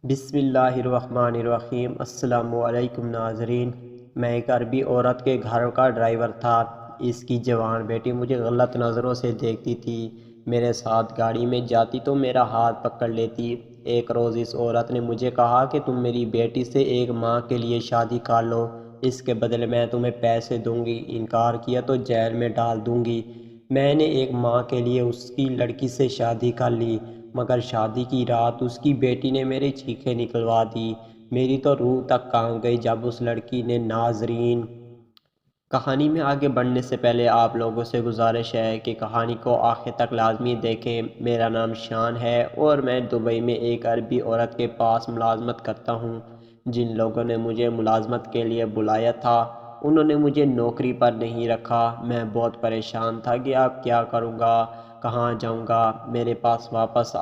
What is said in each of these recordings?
بسم اللہ الرحمن الرحیم۔ السلام علیکم ناظرین۔ میں ایک عربی عورت کے گھر کا ڈرائیور تھا۔ اس کی جوان بیٹی مجھے غلط نظروں سے دیکھتی تھی۔ میرے ساتھ گاڑی میں جاتی تو میرا ہاتھ پکڑ لیتی۔ ایک روز اس عورت نے مجھے کہا کہ تم میری بیٹی سے ایک ماہ کے لیے شادی کر لو، اس کے بدلے میں تمہیں پیسے دوں گی، انکار کیا تو جیل میں ڈال دوں گی۔ میں نے ایک ماہ کے لیے اس کی لڑکی سے شادی کر لی، مگر شادی کی رات اس کی بیٹی نے میری چیخیں نکلوا دی۔ میری تو روح تک کانپ گئی جب اس لڑکی نے ناظرین، کہانی میں آگے بڑھنے سے پہلے آپ لوگوں سے گزارش ہے کہ کہانی کو آخر تک لازمی دیکھیں۔ میرا نام شان ہے اور میں دبئی میں ایک عربی عورت کے پاس ملازمت کرتا ہوں۔ جن لوگوں نے مجھے ملازمت کے لیے بلایا تھا انہوں نے مجھے نوکری پر نہیں رکھا۔ میں بہت پریشان تھا کہ اب کیا کروں گا، کہاں جاؤں گا۔ میرے پاس واپس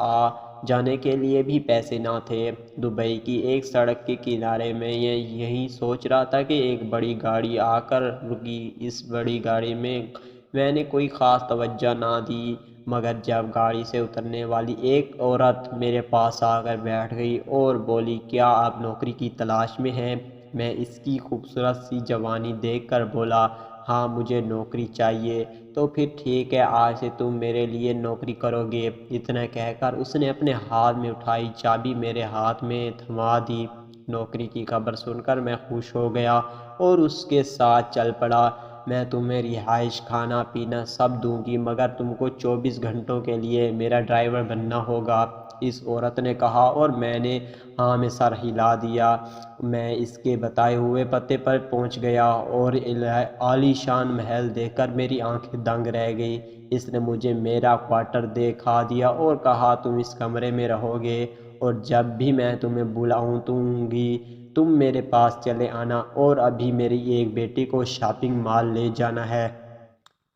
جانے کے لیے بھی پیسے نہ تھے۔ دبئی کی ایک سڑک کے کنارے میں یہی سوچ رہا تھا کہ ایک بڑی گاڑی آ کر رکی۔ اس بڑی گاڑی میں نے کوئی خاص توجہ نہ دی، مگر جب گاڑی سے اترنے والی ایک عورت میرے پاس آ کر بیٹھ گئی اور بولی، کیا آپ نوکری کی تلاش میں ہیں؟ میں اس کی خوبصورت سی جوانی دیکھ کر بولا، ہاں مجھے نوکری چاہیے۔ تو پھر ٹھیک ہے، آج سے تم میرے لیے نوکری کرو گے۔ اتنا کہہ کر اس نے اپنے ہاتھ میں اٹھائی چابی میرے ہاتھ میں تھما دی۔ نوکری کی خبر سن کر میں خوش ہو گیا اور اس کے ساتھ چل پڑا۔ میں تمہیں رہائش، کھانا پینا سب دوں گی، مگر تم کو 24 گھنٹوں کے لیے میرا ڈرائیور بننا ہوگا، اس عورت نے کہا، اور میں نے ہاں میں سر ہلا دیا۔ میں اس کے بتائے ہوئے پتے پر پہنچ گیا اور عالی شان محل دیکھ کر میری آنکھیں دنگ رہ گئی۔ اس نے مجھے میرا کوارٹر دکھا دیا اور کہا، تم اس کمرے میں رہو گے اور جب بھی میں تمہیں بلاؤں گی تم میرے پاس چلے آنا، اور ابھی میری ایک بیٹی کو شاپنگ مال لے جانا ہے۔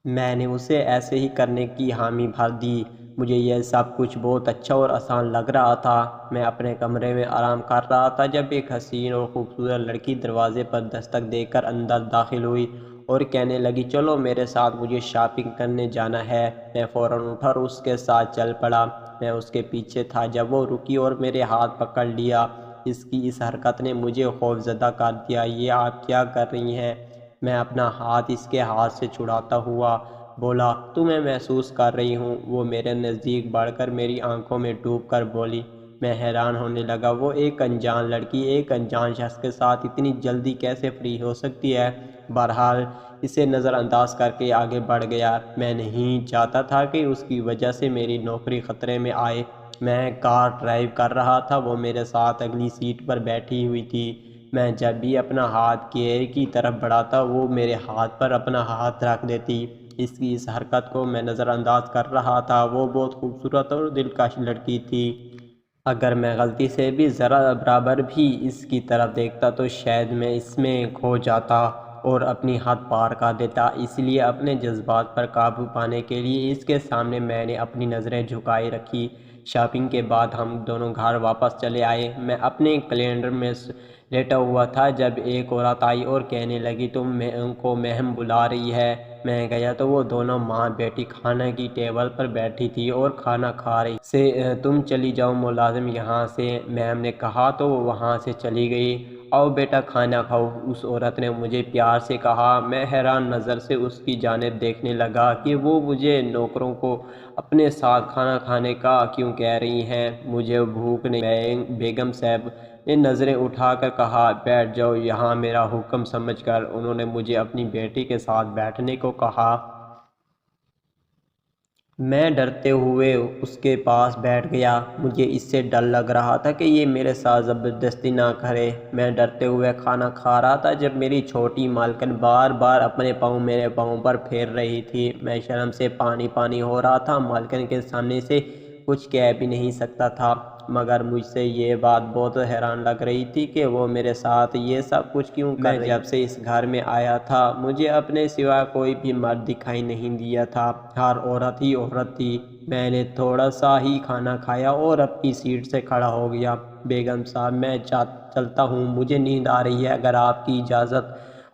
میں نے اسے ایسے ہی کرنے کی حامی بھر دی۔ مجھے یہ سب کچھ بہت اچھا اور آسان لگ رہا تھا۔ میں اپنے کمرے میں آرام کر رہا تھا جب ایک حسین اور خوبصورت لڑکی دروازے پر دستک دے کر اندر داخل ہوئی اور کہنے لگی، چلو میرے ساتھ، مجھے شاپنگ کرنے جانا ہے۔ میں فوراً اٹھا اور اس کے ساتھ چل پڑا۔ میں اس کے پیچھے تھا جب وہ رکی اور میرے ہاتھ پکڑ لیا۔ اس کی اس حرکت نے مجھے خوفزدہ کر دیا۔ یہ آپ کیا کر رہی ہیں؟ میں اپنا ہاتھ اس کے ہاتھ سے چھڑاتا ہوا بولا، تمہیں محسوس کر رہی ہوں۔ وہ میرے نزدیک بڑھ کر میری آنکھوں میں ڈوب کر بولی۔ میں حیران ہونے لگا، وہ ایک انجان لڑکی ایک انجان شخص کے ساتھ اتنی جلدی کیسے فری ہو سکتی ہے؟ بہرحال اسے نظر انداز کر کے آگے بڑھ گیا۔ میں نہیں چاہتا تھا کہ اس کی وجہ سے میری نوکری خطرے میں آئے۔ میں کار ڈرائیو کر رہا تھا، وہ میرے ساتھ اگلی سیٹ پر بیٹھی ہوئی تھی۔ میں جب بھی اپنا ہاتھ گیئر کی طرف بڑھاتا وہ میرے ہاتھ پر اپنا ہاتھ رکھ دیتی۔ اس کی اس حرکت کو میں نظر انداز کر رہا تھا۔ وہ بہت خوبصورت اور دلکش لڑکی تھی۔ اگر میں غلطی سے بھی ذرا برابر بھی اس کی طرف دیکھتا تو شاید میں اس میں کھو جاتا اور اپنی حد پار کر دیتا۔ اس لیے اپنے جذبات پر قابو پانے کے لیے اس کے سامنے میں نے اپنی نظریں جھکائے رکھی۔ شاپنگ کے بعد ہم دونوں گھر واپس چلے آئے۔ میں اپنے کیلنڈر میں لیٹا ہوا تھا جب ایک عورت آئی اور کہنے لگی، تم کو مہم بلا رہی ہے۔ میں گیا تو وہ دونوں ماں بیٹی کھانا کی ٹیبل پر بیٹھی تھی اور کھانا کھا رہی سے تم چلی جاؤ ملازم یہاں سے، میم نے کہا تو وہ وہاں سے چلی گئی۔ آؤ بیٹا کھانا کھاؤ، اس عورت نے مجھے پیار سے کہا۔ میں حیران نظر سے اس کی جانب دیکھنے لگا کہ وہ مجھے نوکروں کو اپنے ساتھ کھانا کھانے کا کیوں کہہ رہی ہیں، مجھے بھوک نہیں۔ بیگم صاحب نے نظریں اٹھا کر کہا، بیٹھ جاؤ یہاں میرا حکم سمجھ کر۔ انہوں نے مجھے اپنی بیٹی کے ساتھ بیٹھنے کو کہا۔ میں ڈرتے ہوئے اس کے پاس بیٹھ گیا۔ مجھے اس سے ڈر لگ رہا تھا کہ یہ میرے ساتھ زبردستی نہ کرے۔ میں ڈرتے ہوئے کھانا کھا رہا تھا جب میری چھوٹی مالکن بار بار اپنے پاؤں میرے پاؤں پر پھیر رہی تھی۔ میں شرم سے پانی پانی ہو رہا تھا، مالکن کے سامنے سے کچھ کہہ بھی نہیں سکتا تھا، مگر مجھ سے یہ بات بہت حیران لگ رہی تھی کہ وہ میرے ساتھ یہ سب کچھ کیوں کر رہی۔ میں جب سے اس گھر میں آیا تھا مجھے اپنے سوا کوئی بھی مرد دکھائی نہیں دیا تھا، ہر عورت ہی عورت تھی۔ میں نے تھوڑا سا ہی کھانا کھایا اور اپنی سیٹ سے کھڑا ہو گیا۔ بیگم صاحب میں چلتا ہوں، مجھے نیند آ رہی ہے، اگر آپ کی اجازت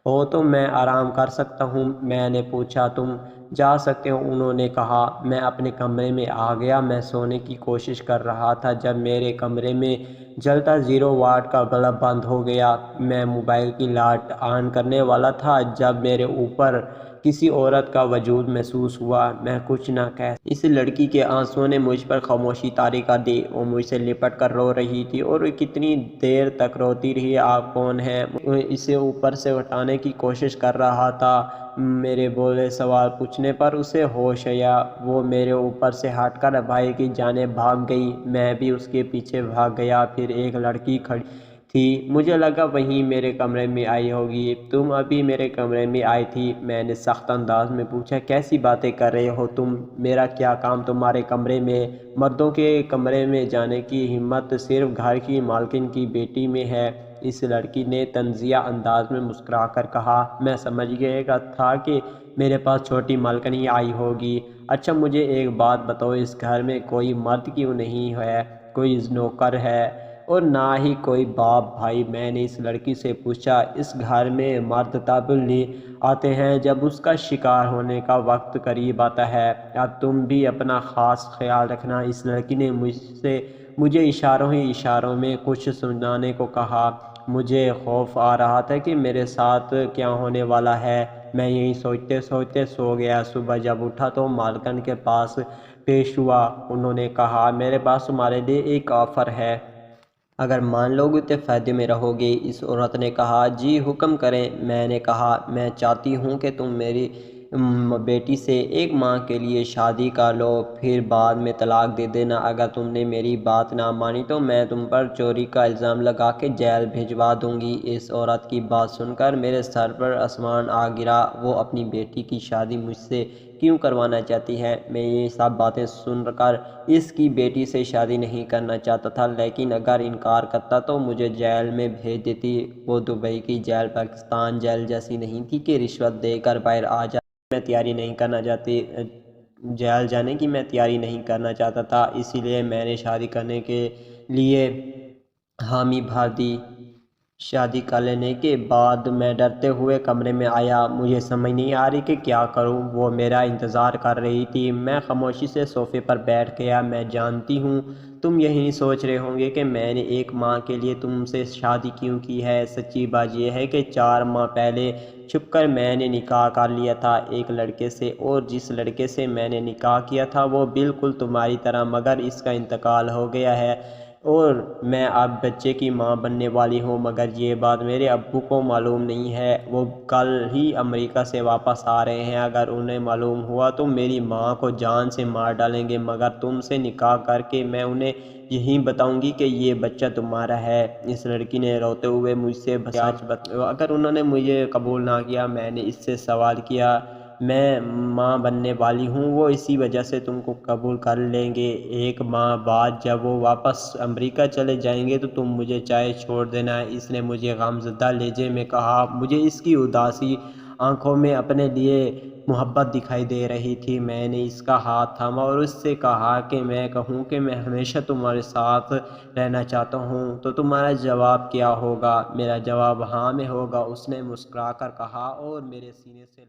ہو تو میں آرام کر سکتا ہوں۔ میں نے پوچھا، تم جا سکتے ہو؟ انہوں نے کہا میں اپنے کمرے میں آ گیا، میں سونے کی کوشش کر رہا تھا جب میرے کمرے میں جلتا 0 واٹ کا بلب بند ہو گیا۔ میں موبائل کی لائٹ آن کرنے والا تھا جب میرے اوپر کسی عورت کا وجود محسوس ہوا۔ میں کچھ نہ کہہ سکا۔ اس لڑکی کے آنسوؤں نے مجھ پر خاموشی طاری کر دی۔ وہ مجھ سے لپٹ کر رو رہی تھی اور کتنی دیر تک روتی رہی۔ آپ کون ہیں؟ میں اسے اوپر سے اٹھانے کی کوشش کر رہا تھا۔ میرے بولے سوال پوچھنے پر اسے ہوش آیا۔ وہ میرے اوپر سے ہٹ کر بھائی کی جانب بھاگ گئی۔ میں بھی اس کے پیچھے بھاگ گیا۔ پھر ایک لڑکی کھڑی تھی، مجھے لگا وہی میرے کمرے میں آئی ہوگی۔ تم ابھی میرے کمرے میں آئی تھی؟ میں نے سخت انداز میں پوچھا۔ کیسی باتیں کر رہے ہو تم؟ میرا کیا کام تمہارے کمرے میں؟ مردوں کے کمرے میں جانے کی ہمت صرف گھر کی مالکن کی بیٹی میں ہے۔ اس لڑکی نے طنزیہ انداز میں مسکرا کر کہا۔ میں سمجھ گیا تھا کہ میرے پاس چھوٹی مالکن ہی آئی ہوگی۔ اچھا مجھے ایک بات بتاؤ، اس گھر میں کوئی مرد کیوں نہیں ہے؟ کوئی نوکر ہے اور نہ ہی کوئی باپ بھائی؟ میں نے اس لڑکی سے پوچھا۔ اس گھر میں مرد تب آتے ہیں جب اس کا شکار ہونے کا وقت قریب آتا ہے۔ اب تم بھی اپنا خاص خیال رکھنا۔ اس لڑکی نے مجھے اشاروں ہی اشاروں میں کچھ سنانے کو کہا۔ مجھے خوف آ رہا تھا کہ میرے ساتھ کیا ہونے والا ہے۔ میں یہی سوچتے سوچتے سو گیا۔ صبح جب اٹھا تو مالکن کے پاس پیش ہوا۔ انہوں نے کہا میرے پاس تمہارے لیے ایک آفر ہے۔ اگر مان لو گے تو فائدے میں رہو گے۔ اس عورت نے کہا جی حکم کریں۔ میں نے کہا میں چاہتی ہوں کہ تم میری بیٹی سے 1 ماہ کے لیے شادی کر لو، پھر بعد میں طلاق دے دینا۔ اگر تم نے میری بات نہ مانی تو میں تم پر چوری کا الزام لگا کے جیل بھجوا دوں گی۔ اس عورت کی بات سن کر میرے سر پر آسمان آ گرا۔ وہ اپنی بیٹی کی شادی مجھ سے کیوں کروانا چاہتی ہے؟ میں یہ سب باتیں سن کر اس کی بیٹی سے شادی نہیں کرنا چاہتا تھا، لیکن اگر انکار کرتا تو مجھے جیل میں بھیج دیتی۔ وہ دبئی کی جیل پاکستان جیل جیسی نہیں تھی کہ رشوت دے کر باہر آ جائے۔ جیل جانے کی میں تیاری نہیں کرنا چاہتا تھا، اسی لیے میں نے شادی کرنے کے لیے حامی بھر دی۔ شادی کر لینے کے بعد میں ڈرتے ہوئے کمرے میں آیا۔ مجھے سمجھ نہیں آ رہی کہ کیا کروں۔ وہ میرا انتظار کر رہی تھی۔ میں خاموشی سے صوفے پر بیٹھ گیا۔ میں جانتی ہوں تم یہی سوچ رہے ہوں گے کہ میں نے 1 ماہ کے لیے تم سے شادی کیوں کی ہے۔ سچی بات یہ ہے کہ 4 ماہ پہلے چھپ کر میں نے نکاح کر لیا تھا ایک لڑکے سے، اور جس لڑکے سے میں نے نکاح کیا تھا وہ بالکل تمہاری طرح، مگر اس کا انتقال ہو گیا ہے اور میں اب بچے کی ماں بننے والی ہوں۔ مگر یہ بات میرے ابو کو معلوم نہیں ہے۔ وہ کل ہی امریکہ سے واپس آ رہے ہیں۔ اگر انہیں معلوم ہوا تو میری ماں کو جان سے مار ڈالیں گے، مگر تم سے نکاح کر کے میں انہیں یہی بتاؤں گی کہ یہ بچہ تمہارا ہے۔ اس لڑکی نے روتے ہوئے مجھ سے اگر انہوں نے مجھے قبول نہ کیا؟ میں نے اس سے سوال کیا۔ میں ماں بننے والی ہوں، وہ اسی وجہ سے تم کو قبول کر لیں گے۔ 1 ماہ بعد جب وہ واپس امریکہ چلے جائیں گے تو تم مجھے چاہے چھوڑ دینا۔ اس نے مجھے غمزدہ لہجے میں کہا۔ مجھے اس کی اداسی آنکھوں میں اپنے لیے محبت دکھائی دے رہی تھی۔ میں نے اس کا ہاتھ تھاما اور اس سے کہا کہ میں کہوں کہ میں ہمیشہ تمہارے ساتھ رہنا چاہتا ہوں تو تمہارا جواب کیا ہوگا؟ میرا جواب ہاں میں ہوگا، اس نے مسکرا کر کہا اور میرے سینے سے